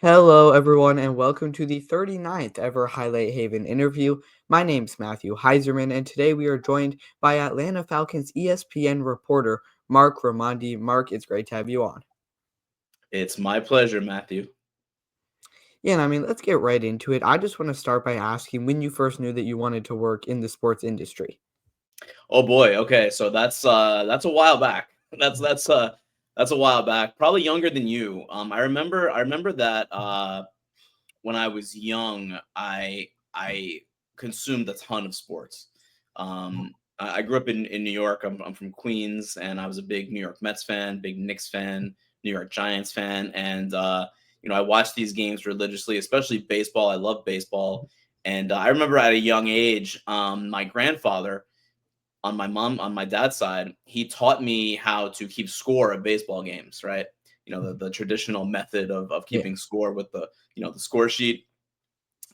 Hello, everyone, and welcome to the 39th ever Highlight Haven interview. My name's Matthew Heiserman, and today we are joined by Atlanta Falcons ESPN reporter Marc Raimondi. Marc, it's great to have you on. It's my pleasure, Matthew. Yeah, and let's get right into it. I just want to start by asking when you first knew that you wanted to work in the sports industry. Oh boy, okay, so that's a while back. That's a while back. Probably younger than you. I remember that when I was young, I consumed a ton of sports. I grew up in New York. I'm from Queens, and I was a big New York Mets fan, big Knicks fan, New York Giants fan, and I watched these games religiously, especially baseball. I love baseball, and I remember at a young age, my grandfather on my dad's side, he taught me how to keep score of baseball games, right? The traditional method of Yeah. keeping score with the score sheet.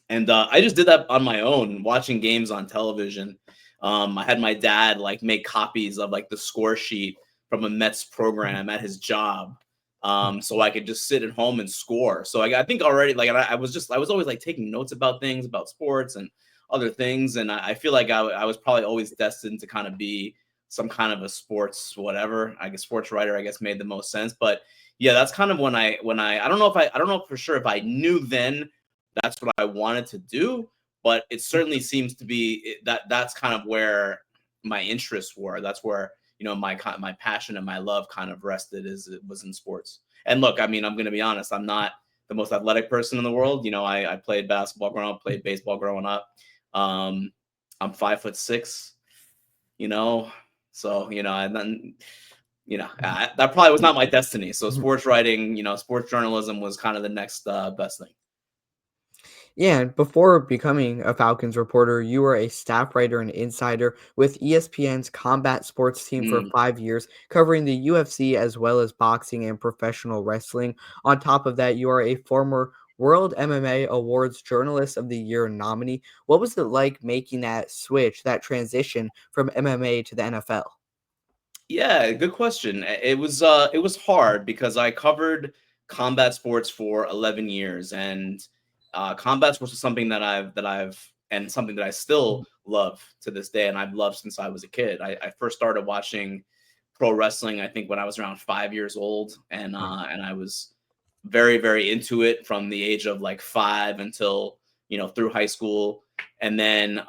And I just did that on my own, watching games on television. I had my dad like make copies of like the score sheet from a Mets program at his job, so I could just sit at home and score. So I think already like I was always like taking notes about things about sports and other things, and I feel like I was probably always destined to kind of be some kind of a sports whatever. I guess sports writer I guess made the most sense, but yeah, that's kind of when I don't know for sure if I knew then that's what I wanted to do, but it certainly seems to be that's kind of where my interests were. That's where my passion and my love kind of rested is it was in sports. And look, I mean, I'm going to be honest. I'm not the most athletic person in the world. I played basketball growing up, played baseball growing up. Um, I'm 5'6". You know, so and then that probably was not my destiny. So sports writing, sports journalism was kind of the next best thing. Yeah, and before becoming a Falcons reporter, you were a staff writer and insider with ESPN's combat sports team for Mm. 5 years, covering the UFC as well as boxing and professional wrestling. On top of that, you are a former World MMA Awards Journalist of the Year nominee. What was it like making that switch, that transition from MMA to the NFL? Yeah, good question. It was hard because I covered combat sports for 11 years, and combat sports is something that I've and something that I still love to this day, and I've loved since I was a kid. I first started watching pro wrestling I think when I was around 5 years old, and I was very into it from the age of like 5 until through high school, and then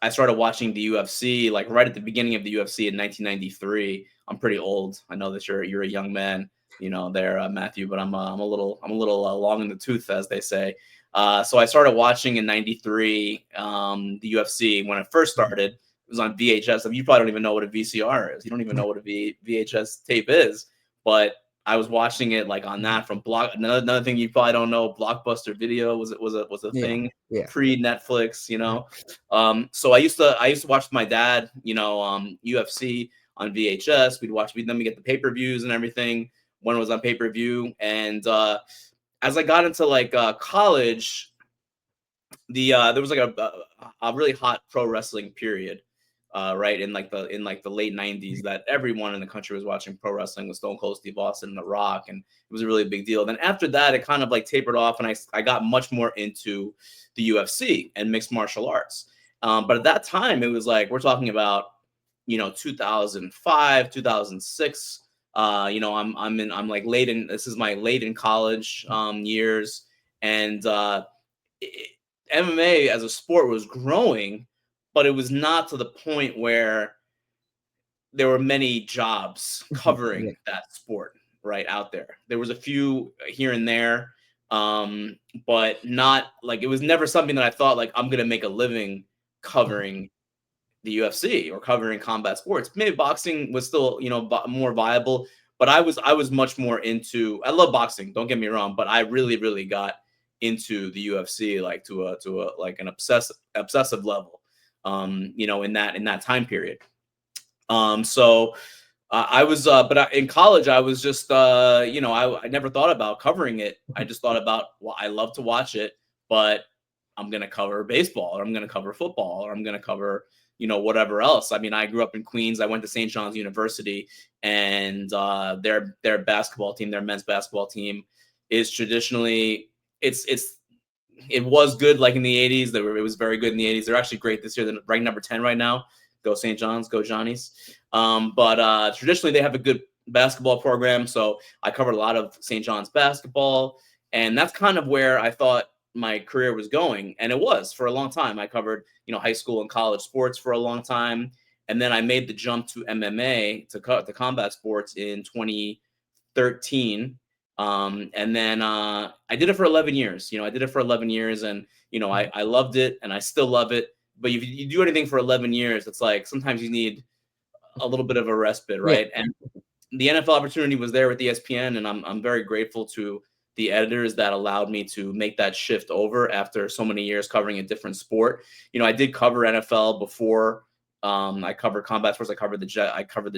I started watching the UFC like right at the beginning of the UFC in 1993. I'm pretty old. I know that you're a young man, there, Matthew, but I'm a little long in the tooth, as they say. So I started watching in '93 the UFC when it first started. It was on VHS. You probably don't even know what a VCR is. You don't even know what a VHS tape is, but I was watching it like on that from Block. Another thing you probably don't know, Blockbuster Video was a Yeah, thing yeah. pre Netflix. So I used to watch with my dad, UFC on VHS. Then we get the pay-per-views and everything when it was on pay-per-view. And as I got into like college, there was like a really hot pro wrestling period, right in the late '90s that everyone in the country was watching pro wrestling with Stone Cold Steve Austin and The Rock, and it was a really big deal. Then after that, it kind of like tapered off, and I got much more into the UFC and mixed martial arts. But at that time, it was like we're talking about 2005, 2006. I'm like late in this is my late in college years, and MMA as a sport was growing, but it was not to the point where there were many jobs Yeah. covering that sport right out there. There was a few here and there, but not like it was never something that I thought like I'm gonna make a living covering the UFC or covering combat sports. Maybe boxing was still more viable, but I was much more into. I love boxing. Don't get me wrong, but I really got into the UFC like to a like an obsessive level. In that time period. So in college, I was just, I never thought about covering it. I just thought about, well, I love to watch it, but I'm going to cover baseball or I'm going to cover football or I'm going to cover, whatever else. I mean, I grew up in Queens. I went to St. John's University, and their basketball team, their men's basketball team, is traditionally it was good like in the 80s. It was very good in the 80s. They're actually great this year. They're ranked number 10 right now. Go St. John's, go Johnnies. But traditionally they have a good basketball program. So I covered a lot of St. John's basketball. And that's kind of where I thought my career was going. And it was for a long time. I covered, high school and college sports for a long time. And then I made the jump to MMA, to combat sports in 2013. And then I did it for 11 years. I did it for 11 years, and I loved it, and I still love it. But if you do anything for 11 years, it's like sometimes you need a little bit of a respite, Yeah. right? And the NFL opportunity was there with ESPN, and I'm very grateful to the editors that allowed me to make that shift over after so many years covering a different sport. I did cover NFL before. I covered combat sports. I covered the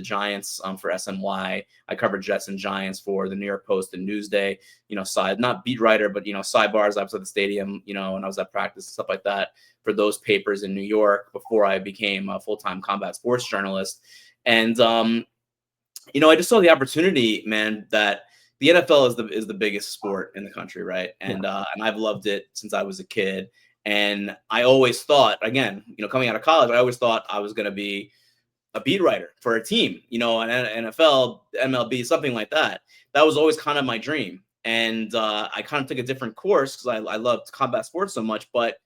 Giants for SNY. I covered Jets and Giants for the New York Post and Newsday. Not beat writer, but sidebars. I was at the stadium, and I was at practice and stuff like that for those papers in New York before I became a full-time combat sports journalist. And I just saw the opportunity, man, that the NFL is the biggest sport in the country, right? And I've loved it since I was a kid. And I always thought, again, coming out of college, I always thought I was going to be a beat writer for a team, an NFL, MLB, something like that. That was always kind of my dream. And I kind of took a different course because I loved combat sports so much. But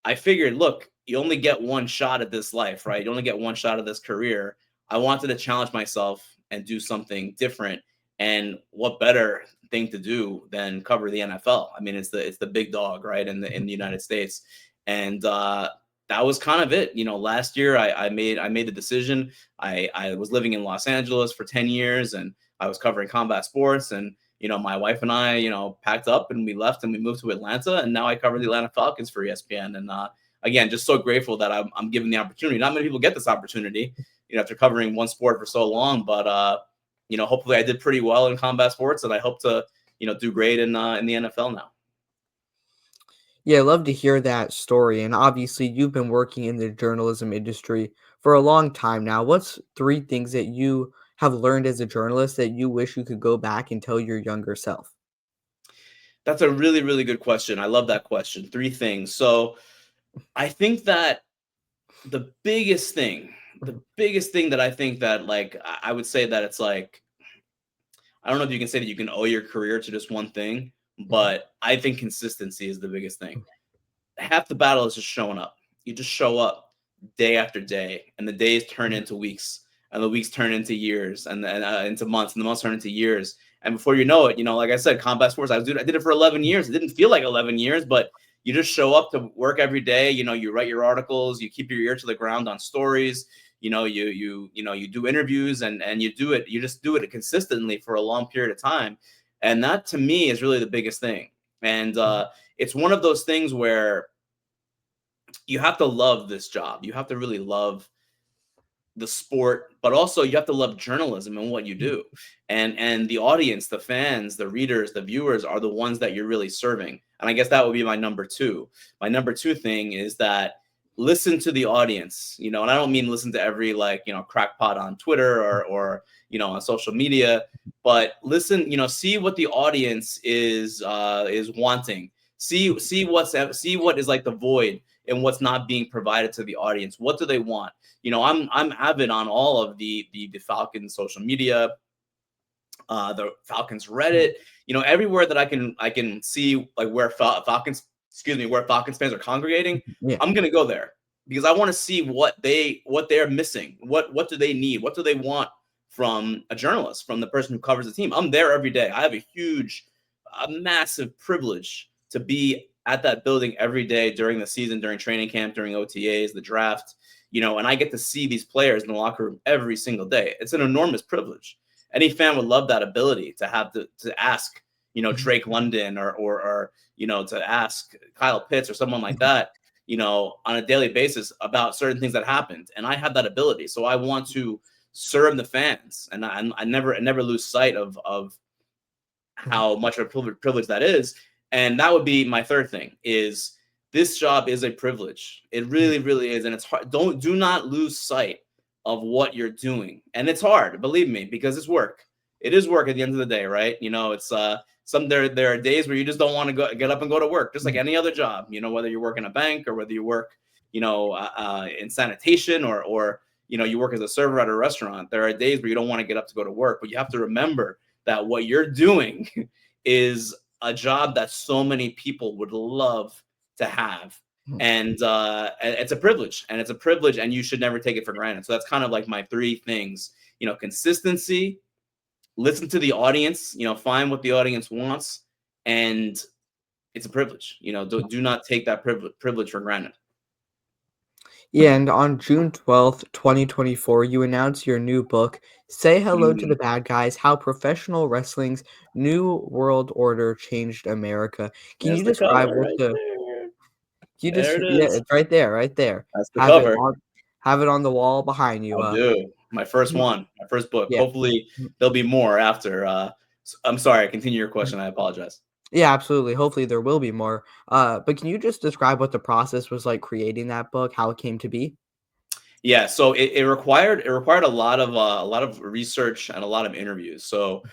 I figured, look, you only get one shot at this life, right? You only get one shot at this career. I wanted to challenge myself and do something different. And what better thing to do than cover the NFL? I mean, it's the big dog, right, in the United States. And that was kind of it. Last year I made the decision. I was living in Los Angeles for 10 years, and I was covering combat sports. And my wife and I, packed up and we left and we moved to Atlanta. And now I cover the Atlanta Falcons for ESPN. And again, just so grateful that I'm given the opportunity. Not many people get this opportunity, after covering one sport for so long. But hopefully I did pretty well in combat sports, and I hope to, do great in the NFL now. Yeah, I love to hear that story. And obviously, you've been working in the journalism industry for a long time now. What's three things that you have learned as a journalist that you wish you could go back and tell your younger self? That's a really, really good question. I love that question. Three things. So I think that the biggest thing that I think that, like, I would say that it's like, I don't know if you can say that you can owe your career to just one thing, but I think consistency is the biggest thing. Half the battle is just showing up. You just show up day after day, and the days turn into weeks, and the weeks turn into years, and into months, and the months turn into years. And before you know it, like I said, combat sports, I did it for 11 years. It didn't feel like 11 years, but you just show up to work every day. You write your articles, you keep your ear to the ground on stories. You do interviews, and you do it. You just do it consistently for a long period of time. And that, to me, is really the biggest thing. And it's one of those things where you have to love this job. You have to really love the sport, but also you have to love journalism and what you do. And the audience, the fans, the readers, the viewers are the ones that you're really serving. And I guess that would be my number two. My number two thing is that listen to the audience, and I don't mean listen to every crackpot on Twitter or on social media, but listen, see what the audience is wanting. See what is like the void and what's not being provided to the audience. What do they want? I'm avid on all of the Falcons social media, the Falcons Reddit, everywhere that I can see like where Falcons fans are congregating. Yeah. I'm gonna go there because I want to see what they're missing. What do they need? What do they want from a journalist, from the person who covers the team? I'm there every day. I have a massive privilege to be at that building every day during the season, during training camp, during OTAs, the draft, and I get to see these players in the locker room every single day. It's an enormous privilege. Any fan would love that ability to have to ask, Drake London or to ask Kyle Pitts or someone like that, on a daily basis about certain things that happened. And I have that ability. So I want to serve the fans. And I never lose sight of how much of a privilege that is. And that would be my third thing is this job is a privilege. It really, really is. And it's hard. Do not lose sight of what you're doing. And it's hard, believe me, because it's work. It is work at the end of the day, right? It's There are days where you just don't want to get up and go to work, just like any other job. Whether you work in a bank or whether you work, in sanitation or you work as a server at a restaurant. There are days where you don't want to get up to go to work, but you have to remember that what you're doing is a job that so many people would love to have. And it's a privilege, and you should never take it for granted. So that's kind of like my three things: consistency, listen to the audience, find what the audience wants, and it's a privilege. Do not take that privilege for granted. Yeah, and on June 12th, 2024, you announced your new book, Say Hello to the Mm, Bad Guys: How Professional Wrestling's New World Order Changed America. Can there's you the describe cover what right the there. you just There it yeah, is. it's right there, right there. That's the Have it cover. on have it on the wall behind you. I'll do my first Mhm, one, my first book. yeah. Hopefully, Mhm. there'll be more after. I'm sorry. Continue your question. I apologize. Yeah, absolutely. Hopefully there will be more. But can you just describe what the process was like creating that book, how it came to be? Yeah, so it required a lot of research and a lot of interviews. So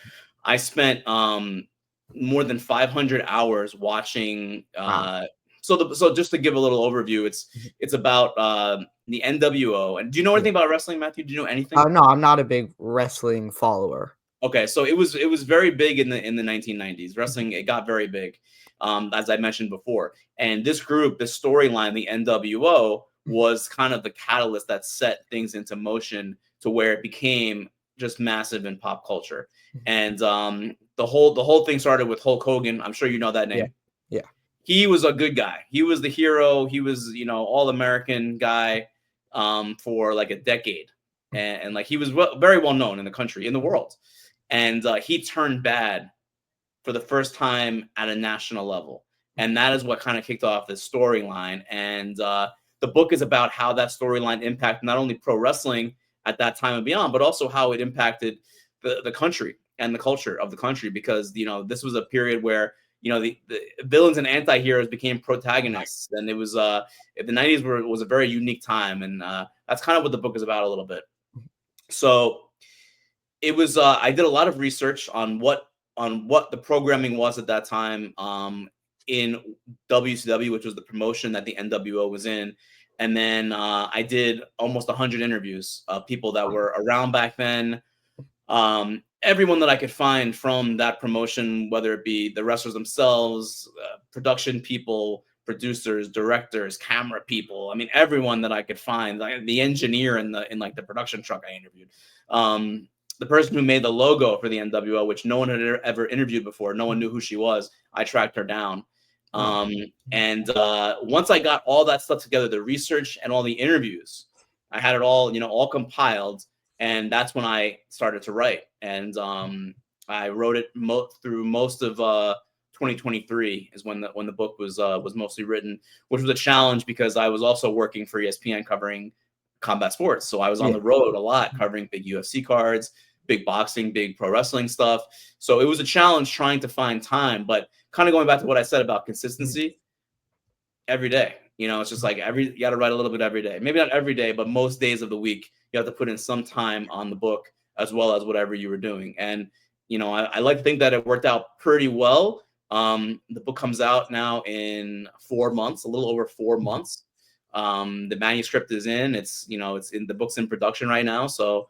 I spent more than 500 hours watching. Wow. So just to give a little overview, it's Mhm. it's about the NWO. And do you know Yeah. anything about wrestling, Matthew? Do you know anything? No, I'm not a big wrestling follower. Okay, so it was very big in the 1990s. Mhm. Wrestling, it got very big, as I mentioned before. And this group, this storyline, the NWO, Mhm. was kind of the catalyst that set things into motion to where it became just massive in pop culture. Mhm. And the whole thing started with Hulk Hogan. I'm sure you know that Yeah. name. Yeah. He was a good guy. He was the hero. He was, all American guy, for like a decade, and like he was very well known in the country, in the world, and he turned bad for the first time at a national level, and that is what kind of kicked off this storyline. And the book is about how that storyline impacted not only pro wrestling at that time and beyond, but also how it impacted the country and the culture of the country, because this was a period where the villains and anti-heroes became protagonists, and it was the 90s was a very unique time, and that's kind of what the book is about a little bit. So it was I did a lot of research on what the programming was at that time, in WCW, which was the promotion that the NWO was in. And then I did almost 100 interviews of people that were around back then, everyone that I could find from that promotion, whether it be the wrestlers themselves, production people, producers, directors, camera people. I mean, everyone that I could find, like the engineer in like the production truck I interviewed, the person who made the logo for the NWO, which no one had ever interviewed before. No one knew who she was. I tracked her down. Wow. Um, and once I got all that stuff together, the research and all the interviews, I had it all compiled, and that's when I started to write. And I wrote it through most of 2023 is when the book was mostly written, which was a challenge because I was also working for ESPN covering combat sports, so I was on Yeah. the road a lot covering big UFC cards, big boxing, big pro wrestling stuff. So it was a challenge trying to find time, but kind of going back to what I said about Mhm. consistency, every day. It's just like you got to write a little bit every day. Maybe not every day, but most days of the week, you have to put in some time on the book as well as whatever you were doing. And I like to think that it worked out pretty well. The book comes out now in 4 months, a little over four Mhm. months. The manuscript is in. It's in the book's in production right now. So,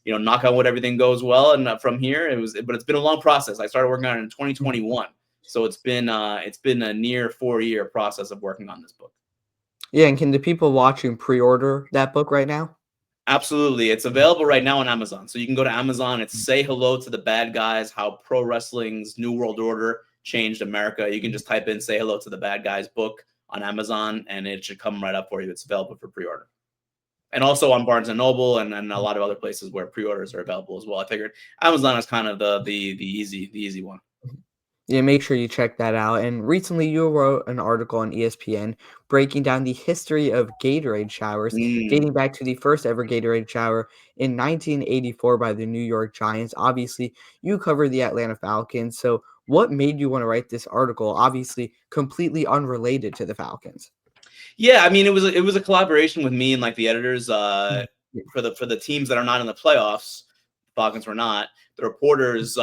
knock on wood, everything goes well. And from here, but it's been a long process. I started working on it in Mhm. 2021. So it's been a near 4-year process of working on this book. Yeah, and can the people watching pre-order that book right now? Absolutely. It's Mhm. available right now on Amazon. So you can go to Amazon. It's Mhm. Say Hello to the Bad Guys: How Pro Wrestling's New World Order Changed America. You can Mhm. just type in Say Hello to the Bad Guys book on Amazon, and it should come right up for you. It's available for pre-order. And also on Barnes and Noble, and a Mhm. lot of other places where pre-orders are available as well. I figured Amazon is kind of the easy one. Yeah, make sure you check that out. And recently, you wrote an article on ESPN breaking down the history of Gatorade showers, dating Mm. back to the first ever Gatorade shower in 1984 by the New York Giants. Obviously, you cover the Atlanta Falcons. So, what made you want to write this article? Obviously, completely unrelated to the Falcons. Yeah, I mean, it was a collaboration with me and like the editors, Mhm. Yeah. for the teams that are not in the playoffs. Falcons were not. The reporters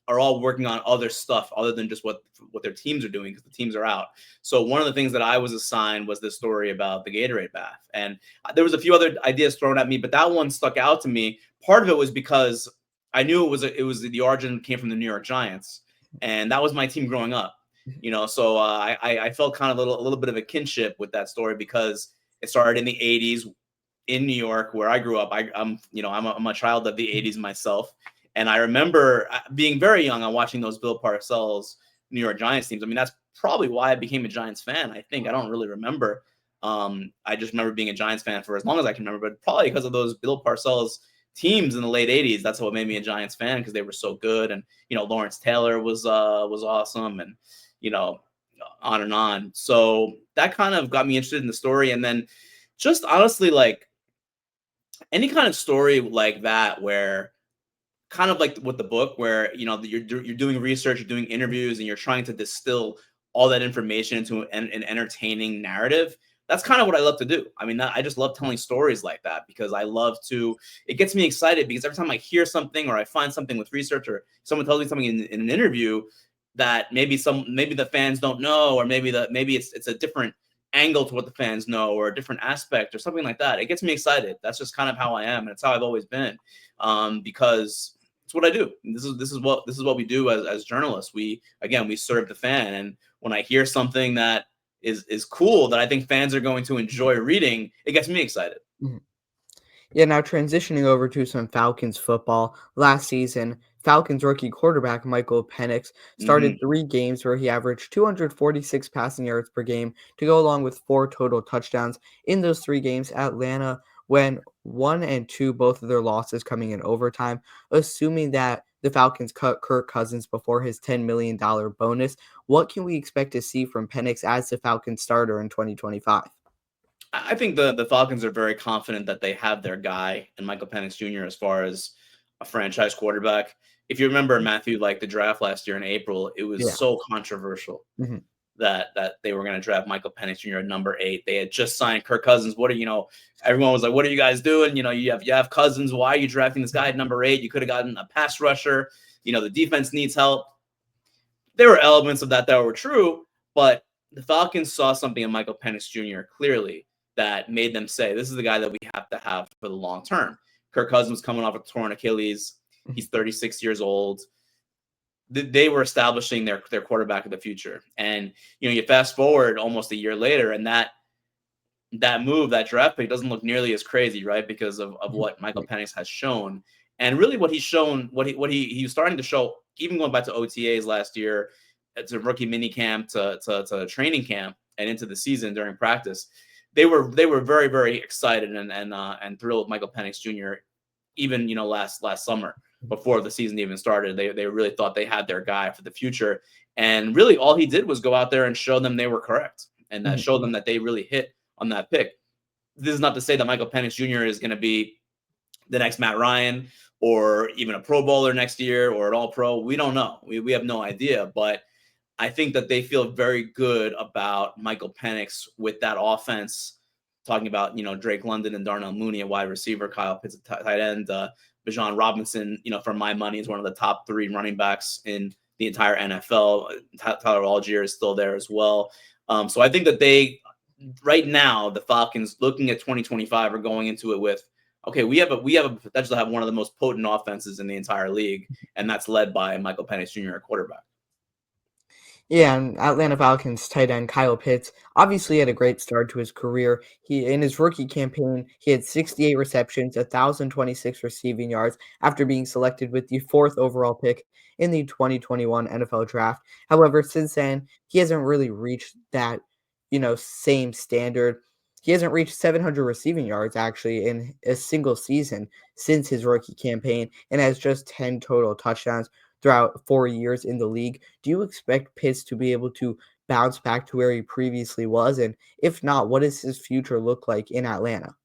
are all working on other stuff other than just what their teams are doing, because the teams are out. So one of the things that I was assigned was this story about the Gatorade bath, and there was a few other ideas thrown at me, but that one stuck out to me. Part of it was because I knew it was the origin came from the New York Giants, and that was my team growing up. So I felt kind of a little bit of a kinship with that story because it started in the '80s in New York, where I grew up. I'm a child of the '80s myself, and I remember being very young and watching those Bill Parcells New York Giants teams. I mean, that's probably why I became a Giants fan. I think I don't really remember. I just remember being a Giants fan for as long as I can remember, but probably because of those Bill Parcells teams in the late '80s. That's what made me a Giants fan, because they were so good, and Lawrence Taylor was awesome, and on and on. So that kind of got me interested in the story, and then just honestly, like any kind of story like that, where kind of like with the book, where you're doing research, you're doing interviews, and you're trying to distill all that information into an entertaining narrative. That's kind of what I love to do. I mean, I just love telling stories like that, because I love to. It gets me excited, because every time I hear something or I find something with research, or someone tells me something in an interview that maybe the fans don't know, or maybe it's a different angle to what the fans know, or a different aspect or something like that. It gets me excited. That's just kind of how I am, and it's how I've always been, because it's what I do. This is what we do as journalists. We serve the fan, and when I hear something that is cool, that I think fans are going to enjoy reading, it gets me excited. Mhm. Yeah, now transitioning over to some Falcons football. Last season, Falcons rookie quarterback Michael Penix started Hmm. 3 games where he averaged 246 passing yards per game to go along with 4 total touchdowns. In those 3 games, Atlanta went 1-2, both of their losses coming in overtime. Assuming that the Falcons cut Kirk Cousins before his $10 million bonus, what can we expect to see from Penix as the Falcons starter in 2025? I think the Falcons are very confident that they have their guy in Michael Penix Jr. as far as a franchise quarterback. If you remember, Matthew, like the draft last year in April, it was Yeah. so controversial Mhm. that they were going to draft Michael Penix Jr. at number 8. They had just signed Kirk Cousins. Everyone was like, "What are you guys doing? You have Cousins. Why are you drafting this guy at number 8? You could have gotten a pass rusher. The defense needs help." There were elements of that were true, but the Falcons saw something in Michael Penix Jr. clearly that made them say, "This is the guy that we have to have for the long term." Kirk Cousins was coming off a torn Achilles. Mhm. He's 36 years old. They were establishing their quarterback of the future, and you fast forward almost a year later, and that move, that draft pick, doesn't look nearly as crazy, right? Because of Mhm. what Michael Penix has shown, and really what he's shown, he was starting to show, even going back to OTAs last year, to rookie mini camp, to training camp, and into the season during practice. They were very, very excited and thrilled with Michael Penix Jr. Even last summer, before the season even started. They really thought they had their guy for the future, and really all he did was go out there and show them they were correct, and that Mhm. showed them that they really hit on that pick. This is not to say that Michael Penix Jr. is going to be the next Matt Ryan, or even a Pro Bowler next year, or an All Pro. We don't know. We have no idea. But I think that they feel very good about Michael Penix with that offense. Talking about Drake London and Darnell Mooney at wide receiver, Kyle Pitts at tight end, Bijan Robinson, for my money, is one of the top 3 running backs in the entire NFL. Tyler Algier is still there as well. So I think that right now, the Falcons, looking at 2025, are going into it with, okay, we have a potential to have one of the most potent offenses in the entire league, and that's led by Michael Penix Jr. at quarterback. Yeah, and Atlanta Falcons tight end Kyle Pitts obviously had a great start to his career. In his rookie campaign, he had 68 receptions, 1,026 receiving yards after being selected with the 4th overall pick in the 2021 NFL Draft. However, since then, he hasn't really reached that, same standard. He hasn't reached 700 receiving yards actually in a single season since his rookie campaign, and has just 10 total touchdowns throughout 4 years in the league. Do you expect Pitts to be able to bounce back to where he previously was? And if not, what does his future look like in Atlanta?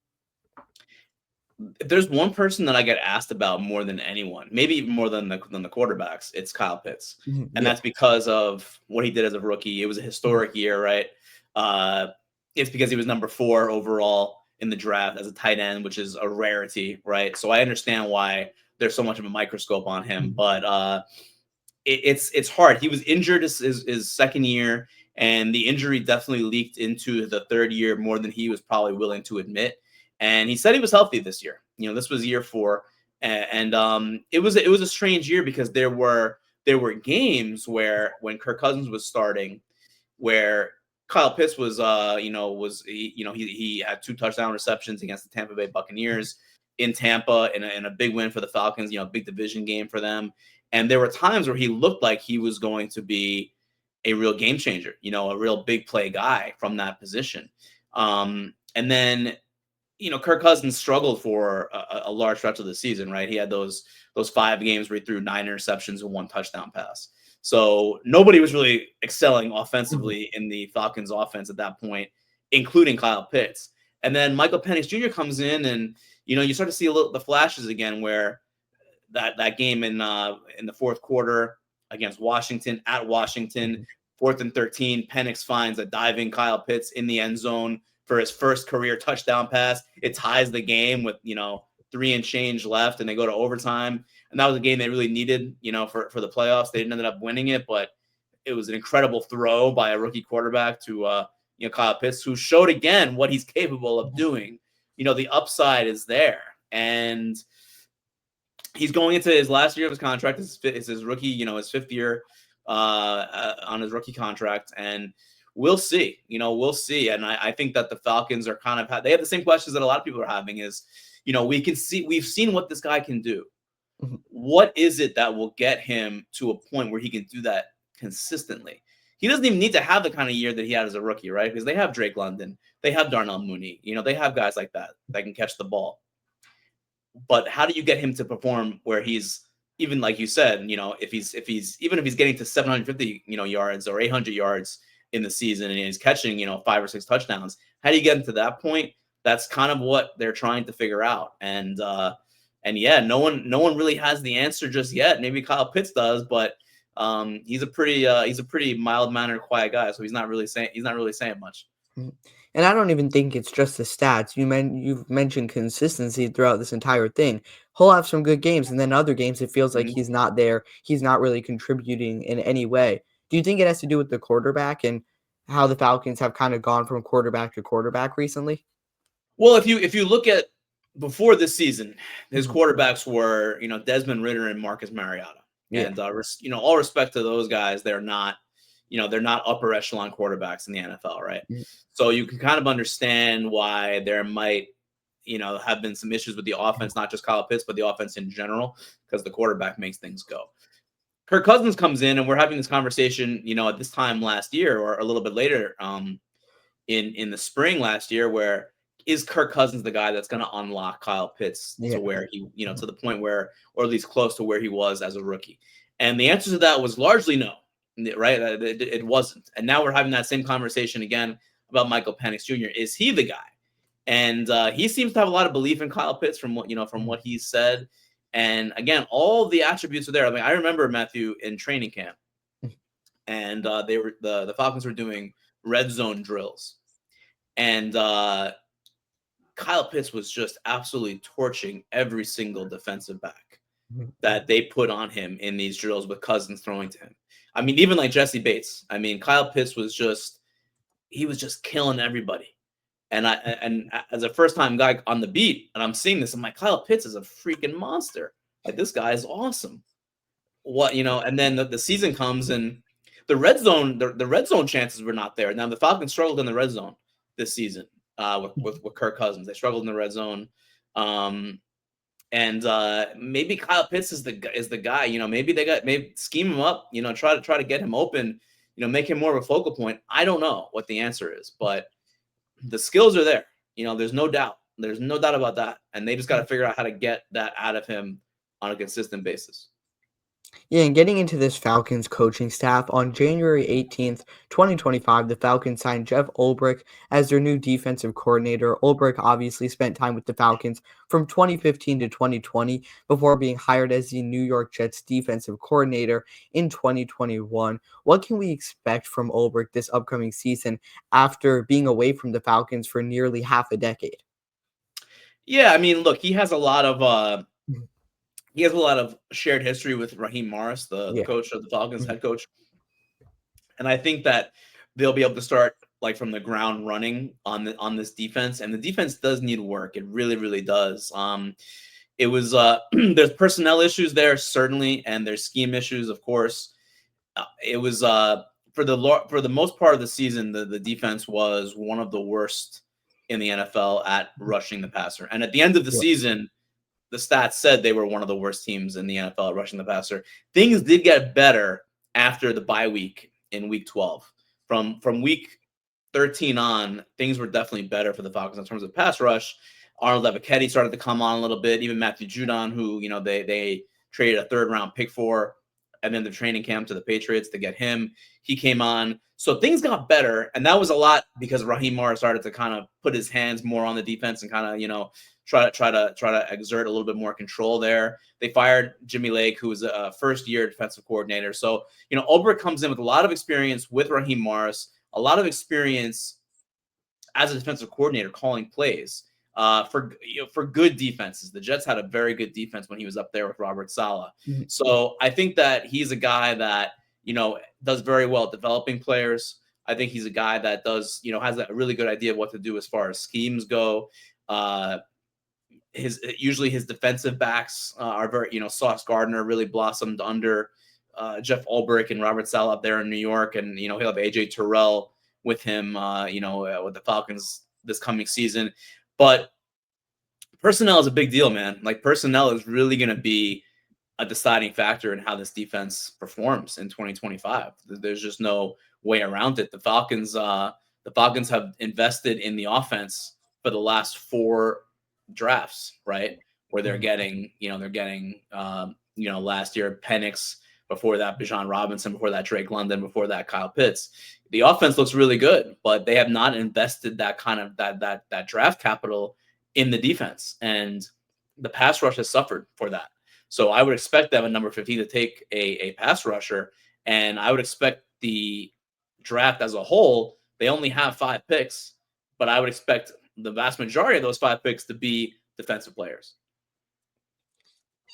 If there's one person that I get asked about more than anyone, maybe even more than the quarterbacks, it's Kyle Pitts, Mhm, and yeah. that's because of what he did as a rookie. It was a Mhm, historic year, right? Uh, it's because he was number 4 overall in the draft as a tight end, which is a rarity, right? So I understand why there's so much of a microscope on him, mhm, but it's hard. He was injured his second year, and the injury definitely leaked into the third year more than he was probably willing to admit. And he said he was healthy this year. This was year four, and it was a strange year because there were games where when Kirk Cousins was starting, where Kyle Pitts was he had two touchdown receptions against the Tampa Bay Buccaneers in Tampa in a big win for the Falcons, big division game for them. And there were times where he looked like he was going to be a real game changer, a real big play guy from that position. And then Kirk Cousins struggled for a large stretch of the season, right? He had those 5 games where he threw 9 interceptions and 1 touchdown pass. So nobody was really excelling Mhm. offensively in the Falcons offense at that point, including Kyle Pitts. And then Michael Penix Jr. comes in, and you start to see the flashes again, where that game in the fourth quarter against Washington at Washington, Mhm. 4th and 13, Penix finds a diving Kyle Pitts in the end zone for his first career touchdown pass. It ties the game with 3 and change left, and they go to overtime. And that was a game they really needed, for the playoffs. They ended up winning it, but it was an incredible throw by a rookie quarterback to Kyle Pitts, who showed again what he's capable of doing. The upside is there, and he's going into his last year of his contract. It's his rookie, his 5th year on his rookie contract, and we'll see. We'll see. And I think that the Falcons are they have the same questions that a lot of people are having. Is we've seen what this guy can do. Mhm. What is it that will get him to a point where he can do that consistently? He doesn't even need to have the kind of year that he had as a rookie, right? Because they have Drake London, they have Darnell Mooney, they have guys like that can catch the ball. But how do you get him to perform where he's, even like you said, if he's getting to 750 yards or 800 yards in the season, and he's catching 5 or 6 touchdowns? How do you get him to that point? That's kind of what they're trying to figure out. And yeah, no one really has the answer just yet. Maybe Kyle Pitts does, but he's a pretty mild mannered, quiet guy, so he's not really saying much. Mhm. And I don't even think it's just the stats. You've mentioned consistency throughout this entire thing. He'll have some good games, and then other games it feels like Mhm. he's not there. He's not really contributing in any way. Do you think it has to do with the quarterback and how the Falcons have kind of gone from quarterback to quarterback recently? Well, if you look at before this season, his Mhm. quarterbacks were Desmond Ritter and Marcus Mariota, Yeah. and all respect to those guys, they're not upper echelon quarterbacks in the NFL, right? Mhm. So you can kind of understand why there might have been some issues with the offense, not just Kyle Pitts, but the offense in general, because the quarterback makes things go. Kirk Cousins comes in, and we're having this conversation, at this time last year or a little bit later, in the spring last year, where is Kirk Cousins the guy that's going to unlock Kyle Pitts to Yeah. where he, Mhm. to the point where, or at least close to where he was as a rookie? And the answer to that was largely no, right? It wasn't. And now we're having that same conversation again about Michael Penix Jr. Is he the guy? And he seems to have a lot of belief in Kyle Pitts from Mhm. what he's said. And again, all the attributes are there. I mean, I remember Matthew in training camp, and the Falcons were doing red zone drills, and Kyle Pitts was just absolutely torching every single defensive back Mhm. that they put on him in these drills with Cousins throwing to him. I mean, even like Jesse Bates. I mean, Kyle Pitts was just killing everybody. And as a first time guy on the beat, and I'm seeing this, I'm like, Kyle Pitts is a freaking monster. Like, this guy is awesome. And then the season comes, and the red zone chances were not there. Now the Falcons struggled in the red zone this season with Kirk Cousins. They struggled in the red zone. Um, and maybe Kyle Pitts is the guy. Maybe scheme him up. Try to get him open. Make him more of a focal point. I don't know what the answer is, but the skills are there. There's no doubt. There's no doubt about that. And they just got to figure out how to get that out of him on a consistent basis. Yeah, and getting into this Falcons coaching staff, on January 18th, 2025, the Falcons signed Jeff Ulbrich as their new defensive coordinator. Ulbrich obviously spent time with the Falcons from 2015 to 2020 before being hired as the New York Jets defensive coordinator in 2021. What can we expect from Ulbrich this upcoming season after being away from the Falcons for nearly half a decade? Yeah, I mean, look, he has a lot of he has a lot of shared history with Raheem Morris, the Yeah. coach of the Falcons, Mhm. head coach. And I think that they'll be able to start like from the ground running on this defense. And the defense does need work. It really, really does. It was there's personnel issues there certainly, and there's scheme issues, of course. It was for the most part of the season, the defense was one of the worst in the NFL at rushing the passer. And at the end of the Yeah. season, the stats said they were one of the worst teams in the NFL at rushing the passer. Things did get better after the bye week in week 12. From week 13 on, things were definitely better for the Falcons in terms of pass rush. Arnold Ebiketie started to come on a little bit. Even Matthew Judon, who they traded a third round pick for, and then the training camp to the Patriots to get him. He came on, so things got better, and that was a lot because Raheem Morris started to kind of put his hands more on the defense and kind of try to exert a little bit more control there. They fired Jimmy Lake, who was a first year defensive coordinator. So Ulbrich comes in with a lot of experience with Raheem Morris, a lot of experience as a defensive coordinator calling plays for good defenses. The Jets had a very good defense when he was up there with Robert Saleh. Mhm. So I think that he's a guy that does very well at developing players. I think he's a guy that does has a really good idea of what to do as far as schemes go. Usually his defensive backs are very Sauce Gardner really blossomed under Jeff Ulbrich and Robert Saleh up there in New York, and he'll have AJ Terrell with him with the Falcons this coming season. But personnel is a big deal, man. Like personnel is really going to be a deciding factor in how this defense performs in 2025. There's just no way around it. The Falcons have invested in the offense for the last 4 drafts, right? Where they're Mhm. getting last year Penix, before that Bijan Robinson, before that Drake London, before that Kyle Pitts. The offense looks really good, but they have not invested that kind of that draft capital in the defense, and the pass rush has suffered for that. So I would expect them at number 15 to take a pass rusher, and I would expect the draft as a whole. They only have 5 picks, but I would expect the vast majority of those 5 picks to be defensive players.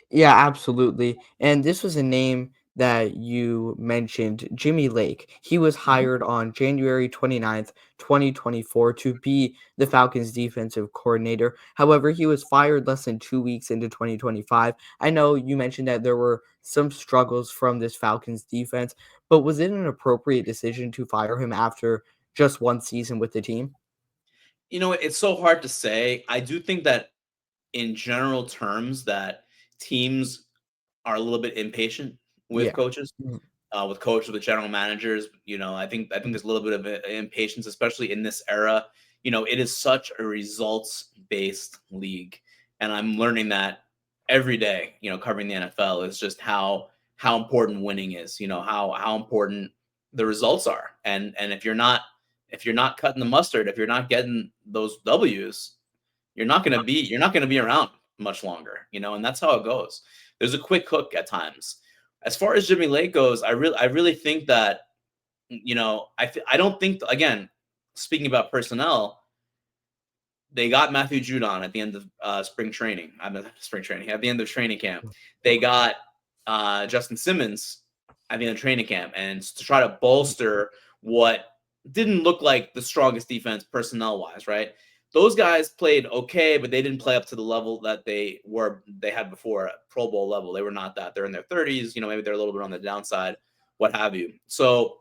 Yeah, absolutely. And this was a name that you mentioned, Jimmy Lake. He was Mhm. hired on January 29th, 2024 to be the Falcons defensive coordinator. However, he was fired less than 2 weeks into 2025. I know you mentioned that there were some struggles from this Falcons defense, but was it an appropriate decision to fire him after just one season with the team? It's so hard to say. I do think that in general terms that teams are a little bit impatient with Yeah. coaches, Mhm. with general managers. I think there's a little bit of impatience, especially in this era. It is such a results based league, and I'm learning that every day. Covering the NFL is just how important winning is. How important the results are, and if you're not cutting the mustard, if you're not getting those W's, you're not gonna be around much longer, and that's how it goes. There's a quick hook at times. As far as Jimmy Lake goes, I really think that I don't think, again, speaking about personnel, they got Matthew Judon at the end of spring training. I mean, spring training at the end of training camp. They got Justin Simmons at the end of training camp, and to try to bolster what didn't look like the strongest defense personnel wise, right? Those guys played okay, but they didn't play up to the level that they had before at Pro Bowl level. They were not that. They're in their 30s. Maybe they're a little bit on the downside, what have you. So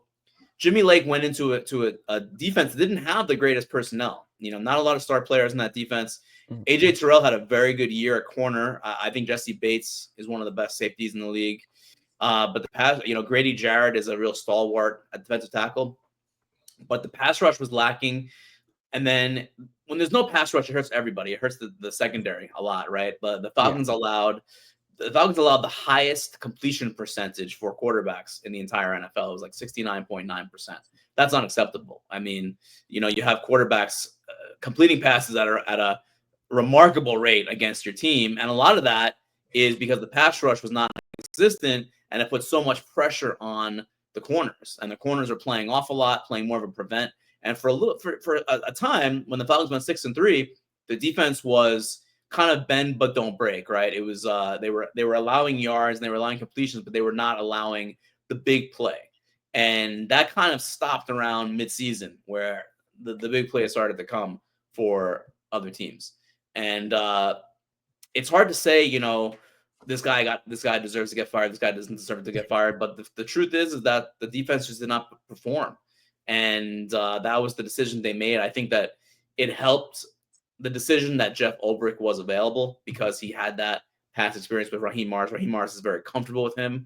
Jimmy Lake went into a defense that didn't have the greatest personnel. Not a lot of star players in that defense. Mhm. AJ Terrell had a very good year at corner. I think Jesse Bates is one of the best safeties in the league. But the pass, Grady Jarrett is a real stalwart at defensive tackle. But the pass rush was lacking. And then when there's no pass rush, it hurts everybody. It hurts the secondary a lot, right? But Yeah. the Falcons allowed the highest completion percentage for quarterbacks in the entire NFL. It was like 69.9%. That's unacceptable. I mean, you have quarterbacks completing passes that are at a remarkable rate against your team. And a lot of that is because the pass rush was not consistent, and it puts so much pressure on the corners. And the corners are playing off a lot, playing more of a prevent. And for a time when the Falcons went 6-3, the defense was kind of bend but don't break, right? It was they were allowing yards and they were allowing completions, but they were not allowing the big play. And that kind of stopped around midseason where the big play started to come for other teams. And it's hard to say, this guy deserves to get fired, this guy doesn't deserve to get fired. But the truth is that the defense just did not perform. And that was the decision they made. I think that it helped the decision that Jeff Ulbrich was available because he had that past experience with Raheem Morris. Raheem Morris is very comfortable with him.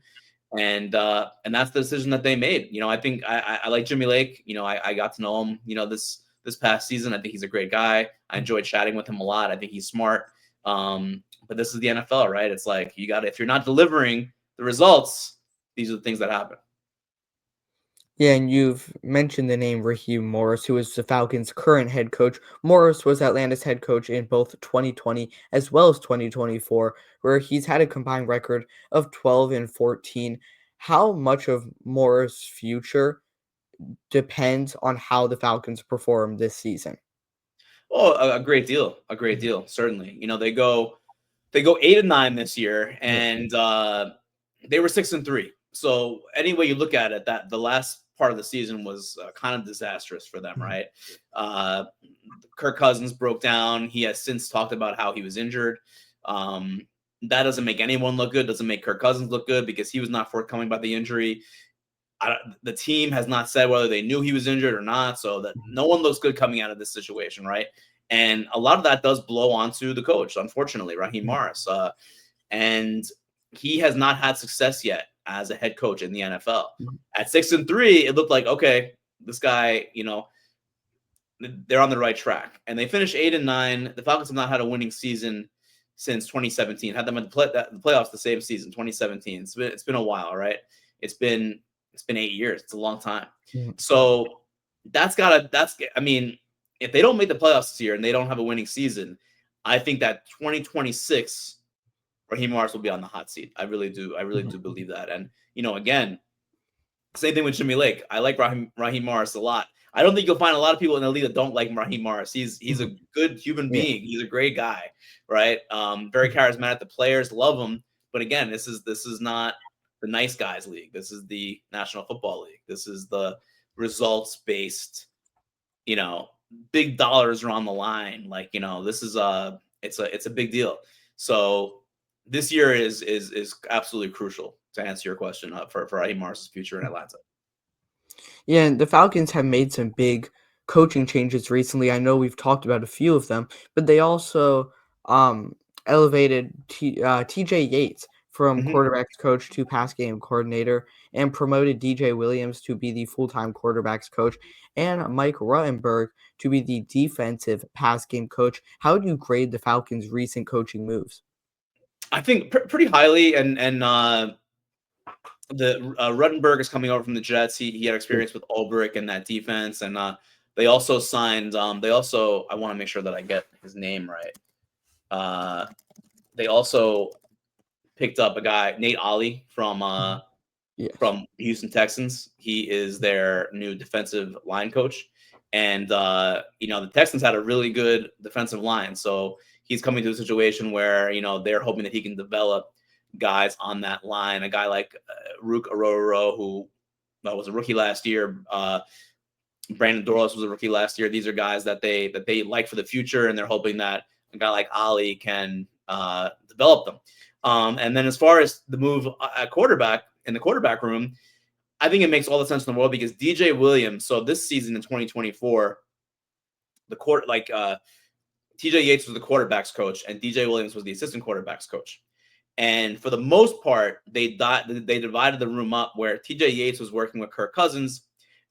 And that's the decision that they made. I think I like Jimmy Lake. I got to know him, this past season. I think he's a great guy. I enjoyed chatting with him a lot. I think he's smart. But this is the NFL, right? It's like if you're not delivering the results, these are the things that happen. Yeah, and you've mentioned the name Raheem Morris, who is the Falcons' current head coach. Morris was Atlanta's head coach in both 2020 as well as 2024, where he's had a combined record of 12 and 14. How much of Morris' future depends on how the Falcons perform this season? Oh, a great deal, certainly. They go 8-9 this year, Yeah. and they were 6-3. So any way you look at it, that the last part of the season was kind of disastrous for them, right? Uh, Kirk Cousins broke down. He has since talked about how he was injured. That doesn't make anyone look good. Doesn't make Kirk Cousins look good because he was not forthcoming about the injury. The team has not said whether they knew he was injured or not, so that no one looks good coming out of this situation, right? And a lot of that does blow onto the coach, unfortunately, Raheem Morris. And he has not had success yet as a head coach in the NFL. At 6-3, it looked like, okay, this guy, they're on the right track. And they finished 8-9. The Falcons have not had a winning season since 2017. Had them in the playoffs the same season, 2017. It's been a while, right? It's been 8 years. It's a long time. So I mean, if they don't make the playoffs this year and they don't have a winning season, I think that 2026, Raheem Morris will be on the hot seat. I really do. I really do believe that. And, again, same thing with Jimmy Lake. I like Raheem Morris a lot. I don't think you'll find a lot of people in the league that don't like Raheem Morris. He's a good human being. He's a great guy, right? Very charismatic. The players love him. But again, this is not the nice guys league. This is the National Football League. This is the results based, big dollars are on the line. Like, this is it's a big deal. So this year is absolutely crucial to answer your question for Raheem Morris's future in Atlanta. Yeah, and the Falcons have made some big coaching changes recently. I know we've talked about a few of them, but they also elevated TJ Yates from Mhm. quarterbacks coach to pass game coordinator and promoted DJ Williams to be the full-time quarterbacks coach and Mike Ruttenberg to be the defensive pass game coach. How do you grade the Falcons' recent coaching moves? I think pretty highly, and the Ruttenberg is coming over from the Jets. He had experience with Ulbrich and that defense, and they also signed. I want to make sure that I get his name right. They also picked up a guy, Nate Ollie Yes. from Houston Texans. He is their new defensive line coach, and the Texans had a really good defensive line, so he's coming to a situation where they're hoping that he can develop guys on that line. A guy like Rook Aroro, who was a rookie last year. Brandon Dorlus was a rookie last year. These are guys that they like for the future, and they're hoping that a guy like Ali can develop them. And then as far as the move at quarterback in the quarterback room, I think it makes all the sense in the world because DJ Williams. So this season in 2024, TJ Yates was the quarterbacks coach, and DJ Williams was the assistant quarterbacks coach. And for the most part, they divided the room up where TJ Yates was working with Kirk Cousins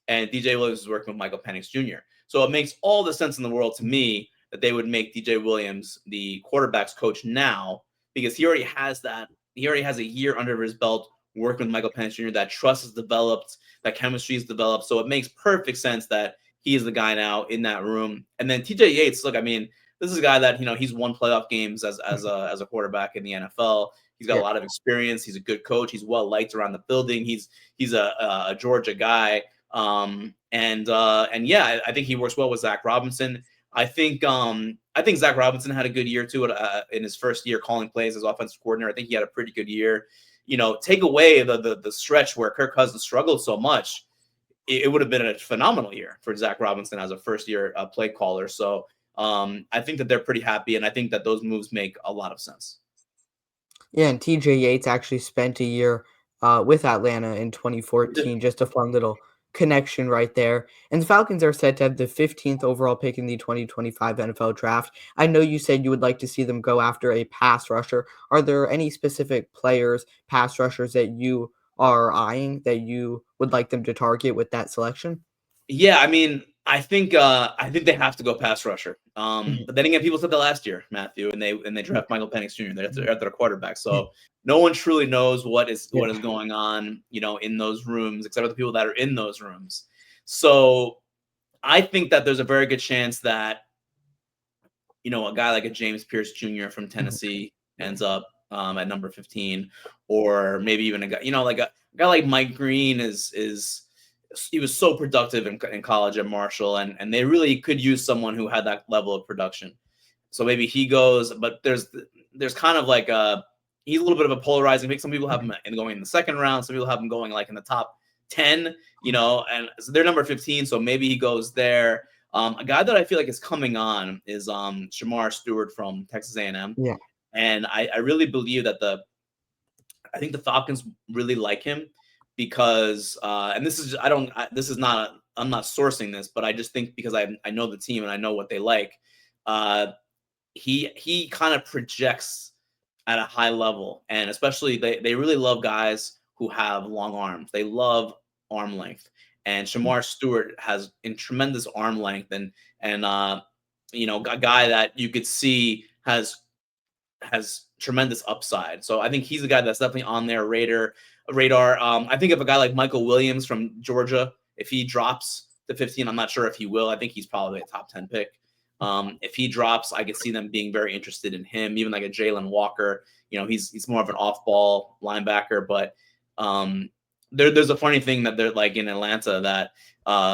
and DJ Williams was working with Michael Penix Jr. So it makes all the sense in the world to me that they would make DJ Williams the quarterbacks coach now because he already has that. He already has a year under his belt working with Michael Penix Jr. That trust is developed, that chemistry is developed. So it makes perfect sense that he is the guy now in that room. And then TJ Yates, look, I mean, this is a guy that he's won playoff games as a quarterback in the NFL. He's got a Yeah. lot of experience. He's a good coach. He's well liked around the building. He's a Georgia guy. And yeah, I think he works well with Zach Robinson. I think Zach Robinson had a good year too in his first year calling plays as offensive coordinator. I think he had a pretty good year. Take away the stretch where Kirk Cousins struggled so much, it would have been a phenomenal year for Zach Robinson as a first year play caller. So I think that they're pretty happy, and I think that those moves make a lot of sense. Yeah, and TJ Yates actually spent a year with Atlanta in 2014. Just a fun little connection right there. And the Falcons are set to have the 15th overall pick in the 2025 NFL draft. I know you said you would like to see them go after a pass rusher. Are there any specific players, pass rushers, that you are eyeing that you would like them to target with that selection? Yeah, I think they have to go pass rusher. Mhm. But then again, people said that last year, Matthew, and they Yeah. draft Michael Penix Jr. They're Mhm. at their quarterback. Yeah. So no one truly knows Yeah. what is going on, in those rooms, except for the people that are in those rooms. So I think that there's a very good chance that a guy like a James Pierce Jr. from Mhm. Tennessee ends up at number 15, or maybe even a guy, like a guy like Mike Green is he was so productive in college at Marshall, and they really could use someone who had that level of production. So maybe he goes, but there's kind of like he's a little bit of a polarizing pick. Some people have him going in the second round. Some people have him going like in the top 10. And so they're number 15. So maybe he goes there. A guy that I feel like is coming on is Shamar Stewart from Texas A&M, Yeah. and I really believe that I think the Falcons really like him because and this is I don't I, this is not I'm not sourcing this, but I just think because I know the team and I know what they like. Uh, he kind of projects at a high level, and especially they really love guys who have long arms. They love arm length, and Shamar Stewart has in tremendous arm length, and a guy that you could see has tremendous upside. So I think he's a guy that's definitely on their radar. I think of a guy like Michael Williams from Georgia, if he drops to 15, I'm not sure if he will. I think he's probably a top 10 pick. If he drops, I could see them being very interested in him, even like a Jalen Walker. He's more of an off-ball linebacker, but there's a funny thing that they're like in Atlanta that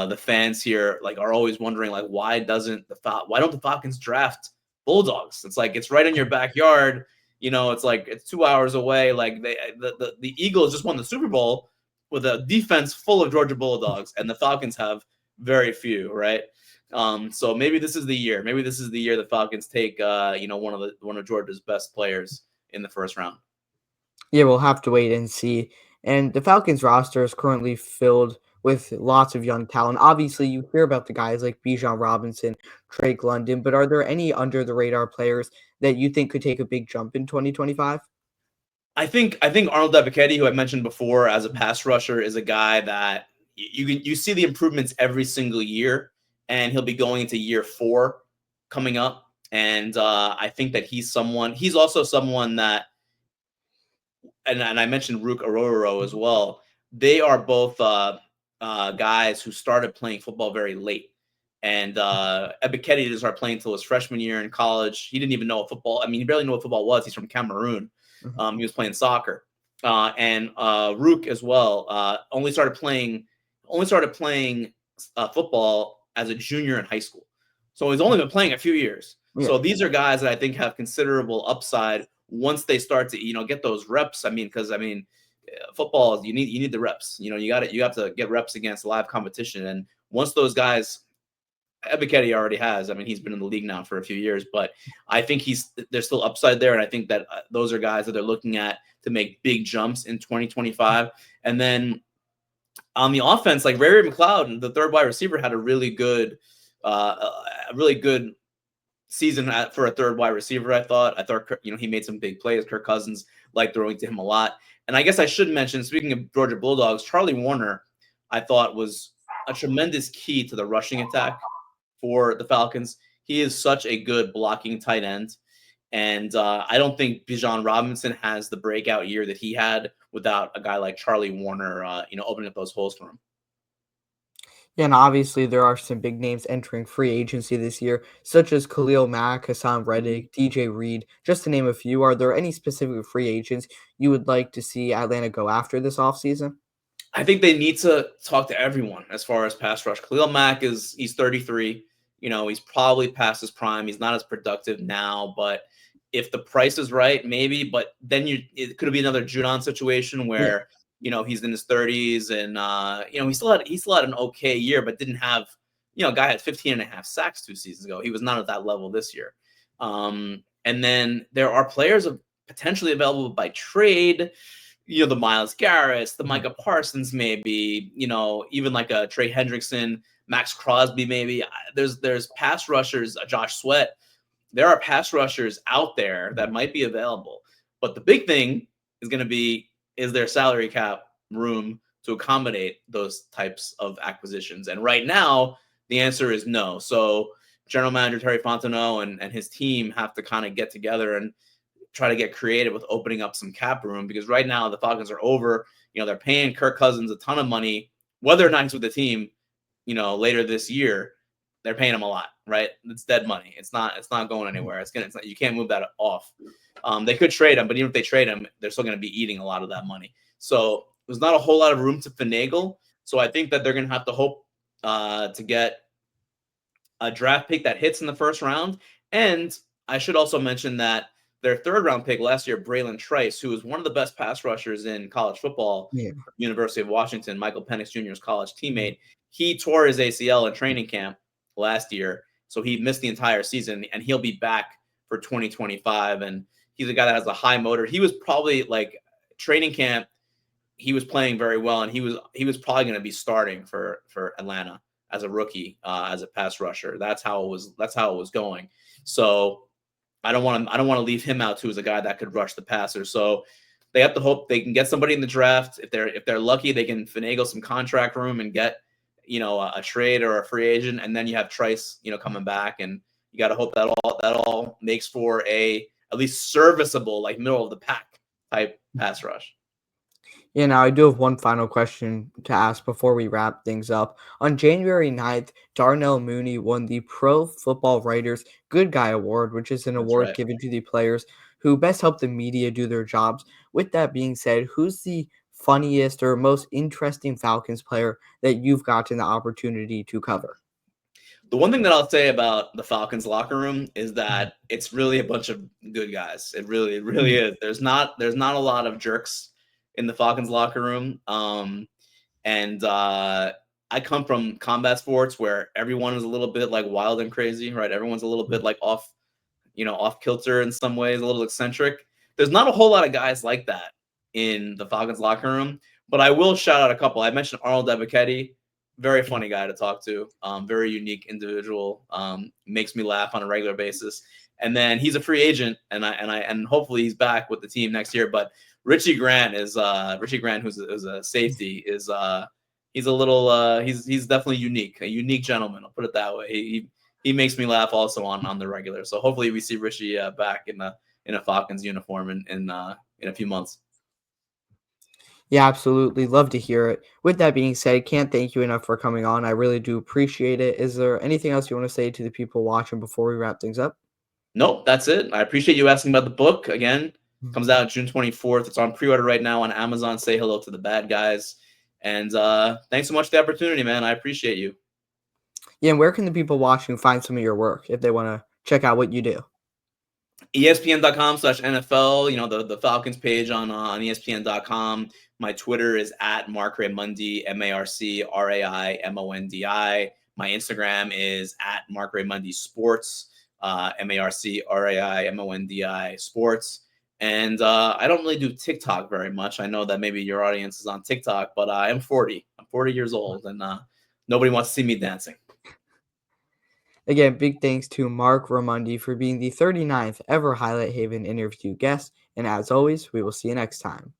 the fans here like are always wondering like why don't the Falcons draft Bulldogs? It's like it's right in your backyard. It's like it's 2 hours away. Like the Eagles just won the Super Bowl with a defense full of Georgia Bulldogs, and the Falcons have very few, right? So maybe this is the year. Maybe this is the year the Falcons take one of Georgia's best players in the first round. Yeah, we'll have to wait and see. And the Falcons roster is currently filled with lots of young talent. Obviously, you hear about the guys like Bijan Robinson, Drake London, but are there any under the radar players that you think could take a big jump in 2025? I think Arnold Ebiketie, who I mentioned before as a pass rusher, is a guy that you see the improvements every single year, and he'll be going into year 4 coming up. And I think that he's also someone that, and I mentioned Rook Ororo as well. They are both guys who started playing football very late. And Ebiketie didn't start playing until his freshman year in college. He didn't even know what football. I mean, he barely knew what football was. He's from Cameroon. Mhm. He was playing soccer, and Rook as well. Only started playing football as a junior in high school. So he's only been playing a few years. Yeah. So these are guys that I think have considerable upside once they start to get those reps. Because football, you need the reps. You have to get reps against live competition, and once those guys, Ebiketie already has. He's been in the league now for a few years, but I think there's still upside there, and I think that those are guys that they're looking at to make big jumps in 2025. And then on the offense, like Ray McLeod, the third wide receiver, had a really good season for a third wide receiver. I thought he made some big plays. Kirk Cousins liked throwing to him a lot. And I guess I should mention, speaking of Georgia Bulldogs, Charlie Warner, I thought was a tremendous key to the rushing attack for the Falcons. He is such a good blocking tight end. And I don't think Bijan Robinson has the breakout year that he had without a guy like Charlie Warner, opening up those holes for him. Yeah, and obviously there are some big names entering free agency this year, such as Khalil Mack, Hassan Mhm. Reddick, DJ Reed, just to name a few. Are there any specific free agents you would like to see Atlanta go after this offseason? I think they need to talk to everyone as far as pass rush. Khalil Mack he's 33. He's probably past his prime. He's not as productive now, but if the price is right, maybe. But then it could be another Judon situation Yeah. where he's in his 30s and he still had an okay year, but didn't have guy had 15 and a half sacks 2 seasons ago. He was not at that level this year. And then there are players potentially available by trade. The Myles Garrett's, the Mhm. Micah Parsons, maybe, even like a Trey Hendrickson, Max Crosby, maybe. There's pass rushers, Josh Sweat. There are pass rushers out there that might be available. But the big thing is going to be, is there salary cap room to accommodate those types of acquisitions? And right now, the answer is no. So General Manager Terry Fontenot and his team have to kind of get together and try to get creative with opening up some cap room, because right now the Falcons are over. They're paying Kirk Cousins a ton of money, whether or not he's with the team, later this year. They're paying him a lot, right? It's dead money. It's not going anywhere. You can't move that off. They could trade him, but even if they trade him, they're still going to be eating a lot of that money. So there's not a whole lot of room to finagle. So I think that they're going to have to hope to get a draft pick that hits in the first round. And I should also mention that their third round pick last year, Braylon Trice, who was one of the best pass rushers in college football, Yeah. University of Washington, Michael Penix Jr.'s college teammate, he tore his ACL in training camp last year. So he missed the entire season, and he'll be back for 2025. And he's a guy that has a high motor. He was probably like training camp. He was playing very well, and he was probably going to be starting for Atlanta as a rookie, as a pass rusher. That's how it was going. So I don't want to leave him out too as a guy that could rush the passer. So they have to hope they can get somebody in the draft. If they're lucky, they can finagle some contract room and get a trade or a free agent, and then you have Trice coming back, and you got to hope that all makes for a at least serviceable, like middle of the pack type pass rush. Yeah, now I do have one final question to ask before we wrap things up. On January 9th, Darnell Mooney won the Pro Football Writers Good Guy Award, which is an That's award right. given to the players who best help the media do their jobs. With that being said, who's the funniest or most interesting Falcons player that you've gotten the opportunity to cover? The one thing that I'll say about the Falcons locker room is that it's really a bunch of good guys. It really Mhm. is. There's not a lot of jerks in the Falcons locker room. And I come from combat sports where everyone is a little bit like wild and crazy, right? Everyone's a little bit like off kilter in some ways, a little eccentric. There's not a whole lot of guys like that in the Falcons locker room, but I will shout out a couple. I mentioned Arnold Ebiketie, very funny guy to talk to, very unique individual, makes me laugh on a regular basis. And then he's a free agent, and hopefully he's back with the team next year. But Richie Grant, who's a safety, is he's a little he's definitely unique, a unique gentleman. I'll put it that way. He makes me laugh also on the regular. So hopefully we see Richie back in a Falcons uniform in a few months. Yeah, absolutely. Love to hear it. With that being said, can't thank you enough for coming on. I really do appreciate it. Is there anything else you want to say to the people watching before we wrap things up? Nope, that's it. I appreciate you asking about the book. Again, Mhm. comes out June 24th. It's on pre-order right now on Amazon. Say hello to the bad guys. And thanks so much for the opportunity, man. I appreciate you. Yeah, and where can the people watching find some of your work if they want to check out what you do? ESPN.com/NFL, the Falcons page on ESPN.com. My Twitter is at Marc Raimondi, MarcRaimondi. My Instagram is at Marc Raimondi Sports, MarcRaimondi Sports. And I don't really do TikTok very much. I know that maybe your audience is on TikTok, but I'm 40. I'm 40 years old, and nobody wants to see me dancing. Again, big thanks to Marc Raimondi for being the 39th ever Highlight Haven interview guest. And as always, we will see you next time.